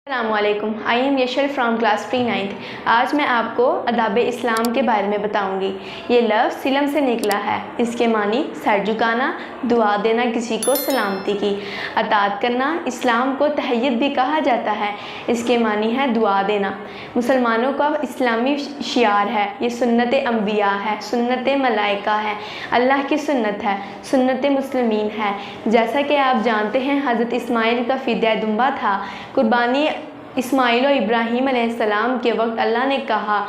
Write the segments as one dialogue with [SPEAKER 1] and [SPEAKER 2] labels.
[SPEAKER 1] السلام علیکم. I am یشر فرام کلاس پری 9th. آج میں آپ کو آداب اسلام کے بارے میں بتاؤں گی. یہ لفظ سلم سے نکلا ہے. اس کے معنی سر جھکانا، دعا دینا، کسی کو سلامتی کی، اطاعت کرنا. اسلام کو تحیت بھی کہا جاتا ہے. اس کے معنی ہے دعا دینا. مسلمانوں کا اسلامی شعار ہے. یہ سنت انبیاء ہے، سنت ملائکہ ہے، اللہ کی سنت ہے، سنت مسلمین ہے. جیسا کہ آپ جانتے ہیں حضرت اسماعیل کا فدیہ دمبا تھا. قربانی اسماعیل و ابراہیم علیہ السلام کے وقت اللہ نے کہا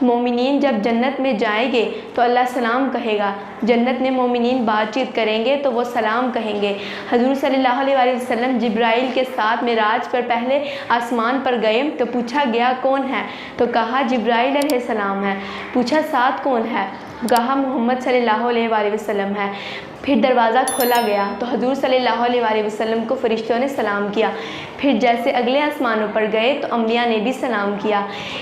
[SPEAKER 1] مومنین جب جنت میں جائیں گے تو اللہ سلام کہے گا. جنت میں مومنین بات چیت کریں گے تو وہ سلام کہیں گے. حضور صلی اللہ علیہ وسلم جبرائیل کے ساتھ معراج پر پہلے آسمان پر گئے تو پوچھا گیا کون ہے؟ تو کہا جبرائیل علیہ السلام ہے. پوچھا ساتھ کون ہے؟ کہا محمد صلی اللہ علیہ وسلم ہے. پھر دروازہ کھولا گیا تو حضور صلی اللہ علیہ وسلم کو فرشتوں نے سلام کیا. پھر جیسے اگلے آسمانوں پر گئے تو انبیاء نے بھی سلام کیا.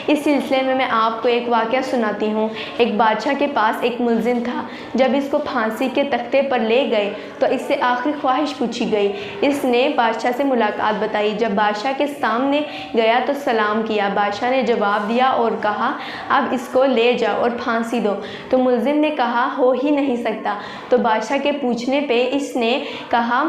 [SPEAKER 1] اس سلسلے میں آپ کو ایک واقعہ سناتی ہوں. ایک بادشاہ کے پاس ایک ملزم تھا. جب اس کو پھانسی کے تختے پر لے گئے تو اس سے آخری خواہش پوچھی گئی. اس نے بادشاہ سے ملاقات بتائی. جب بادشاہ کے سامنے گیا تو سلام کیا. بادشاہ نے جواب دیا اور کہا اب اس کو لے جاؤ اور پھانسی دو. تو ملزم نے کہا ہو ہی نہیں سکتا. تو بادشاہ کے پوچھنے پہ اس نے کہا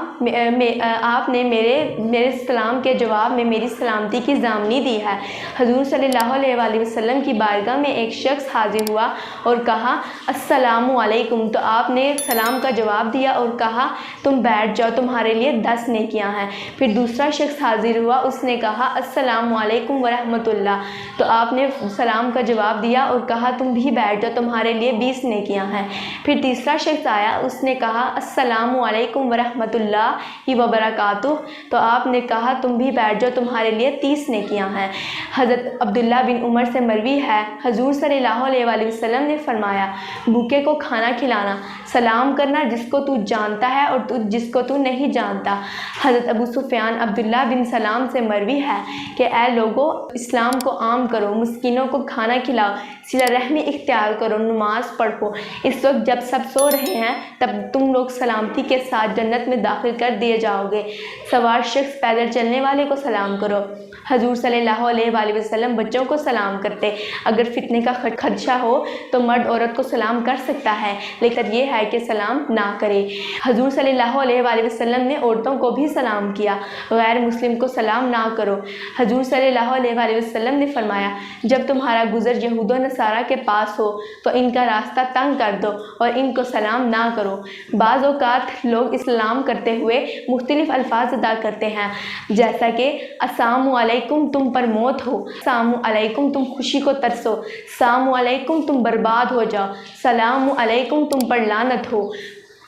[SPEAKER 1] آپ نے میرے سلام کے جواب میں میری سلامتی کی ضامنی دی ہے. حضور صلی اللہ علیہ وسلم کی بارگاہ میں ایک شخص حاضر ہوا اور کہا السلام علیکم. تو آپ نے سلام کا جواب دیا اور کہا تم بیٹھ جاؤ، تمہارے لیے 10 نیکیاں ہیں. پھر دوسرا شخص حاضر ہوا، اس نے کہا السلام علیکم ورحمۃ اللہ. تو آپ نے سلام کا جواب دیا اور کہا تم بھی بیٹھ جاؤ، تمہارے لیے 20 نیکیاں ہیں. پھر تیسرا شخص آیا، اس نے کہا السلام علیکم ورحمۃ اللہ وبرکاتہ. تو آپ نے کہا تم بھی بیٹھ جاؤ، تمہارے لیے 30 نیکیاں ہیں. حضرت عبداللہ بن عمر سے مروی ہے حضور صلی اللہ علیہ وسلم نے فرمایا بھوکے کو کھانا کھلانا، سلام کرنا جس کو تو جانتا ہے اور جس کو تو نہیں جانتا. حضرت ابو سفیان عبداللہ بن سلام سے مروی ہے کہ اے لوگو اسلام کو عام کرو، مسکینوں کو کھانا کھلاؤ، صلہ رحمی اختیار کرو، نماز پڑھو. اس وقت جب سب سو رہے ہیں تب تم لوگ سلامتی کے ساتھ جنت میں داخل کر دیے جاؤ گے. سوار شخص پیدل چلنے والے کو سلام کرو. حضور صلی اللہ علیہ وسلم بچوں کو سلام کرتے. اگر فتنے کا خدشہ ہو تو مرد عورت کو سلام کر سکتا ہے، لیکن یہ ہے کہ سلام نہ کرے. حضور صلی اللہ علیہ وسلم نے عورتوں کو بھی سلام کیا. غیر مسلم کو سلام نہ کرو. حضور صلی اللہ علیہ وسلم نے فرمایا جب تمہارا گزر یہود و نصارہ کے پاس ہو تو ان کا راستہ تنگ کر دو اور ان کو سلام نہ کرو. بعض اوقات لوگ اسلام کرتے ہوئے مختلف الفاظ ادا کرتے ہیں، جیسا کہ السلام علیکم تم پر موت ہو، السلام علیکم تم خوشی کو ترسو، السلام علیکم تم برباد ہو جاؤ، السلام علیکم تم پر لعنت ہو.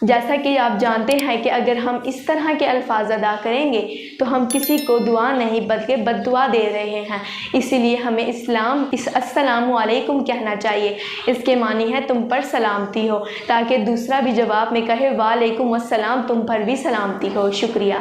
[SPEAKER 1] جیسا کہ آپ جانتے ہیں کہ اگر ہم اس طرح کے الفاظ ادا کریں گے تو ہم کسی کو دعا نہیں بلکہ بد دعا دے رہے ہیں. اسی لیے ہمیں السلام علیکم کہنا چاہیے. اس کے معنی ہے تم پر سلامتی ہو، تاکہ دوسرا بھی جواب میں کہے وعلیکم السلام، تم پر بھی سلامتی ہو. شکریہ.